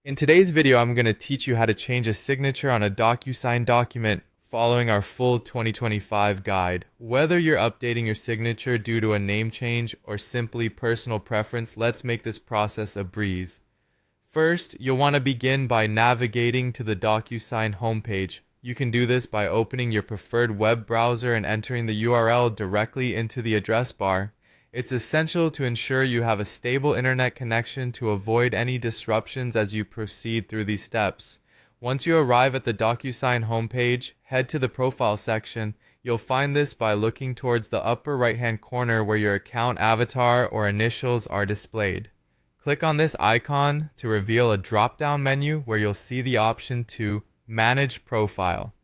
In today's video, I'm going to teach you how to change a signature on a DocuSign document following our full 2025 guide. Whether you're updating your signature due to a name change or simply personal preference, let's make this process a breeze. First, you'll want to begin by navigating to the DocuSign homepage. You can do this by opening your preferred web browser and entering the URL directly into the address bar. It's essential to ensure you have a stable internet connection to avoid any disruptions as you proceed through these steps. Once you arrive at the DocuSign homepage, head to the profile section. You'll find this by looking towards the upper right-hand corner where your account avatar or initials are displayed. Click on this icon to reveal a drop-down menu where you'll see the option to Manage Profile.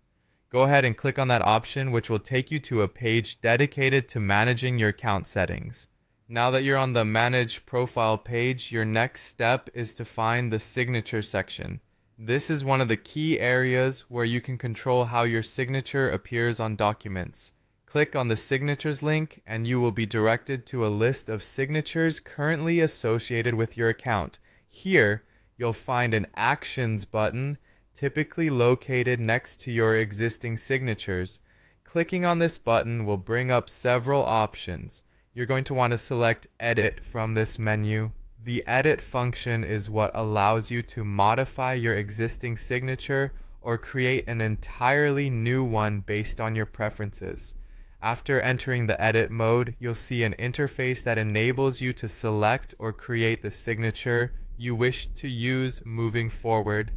Go ahead and click on that option, which will take you to a page dedicated to managing your account settings. Now that you're on the Manage Profile page, your next step is to find the Signature section. This is one of the key areas where you can control how your signature appears on documents. Click on the Signatures link and you will be directed to a list of signatures currently associated with your account. Here, you'll find an Actions button typically located next to your existing signatures. Clicking on this button will bring up several options. You're going to want to select Edit from this menu. The Edit function is what allows you to modify your existing signature or create an entirely new one based on your preferences. After entering the Edit mode, you'll see an interface that enables you to select or create the signature you wish to use moving forward.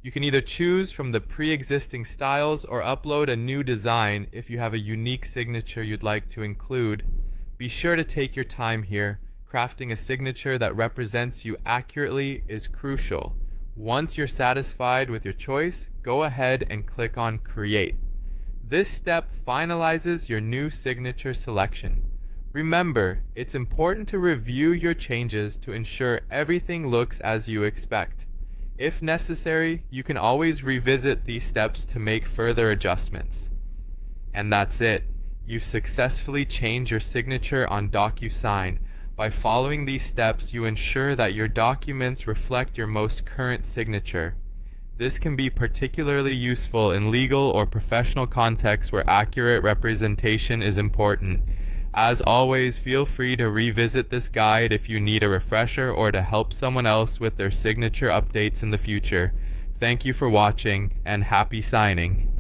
You can either choose from the pre-existing styles or upload a new design if you have a unique signature you'd like to include. Be sure to take your time here. Crafting a signature that represents you accurately is crucial. Once you're satisfied with your choice, go ahead and click on Create. This step finalizes your new signature selection. Remember, it's important to review your changes to ensure everything looks as you expect. If necessary, you can always revisit these steps to make further adjustments. And that's it. You've successfully changed your signature on DocuSign. By following these steps, you ensure that your documents reflect your most current signature. This can be particularly useful in legal or professional contexts where accurate representation is important. As always, feel free to revisit this guide if you need a refresher or to help someone else with their signature updates in the future. Thank you for watching, and happy signing.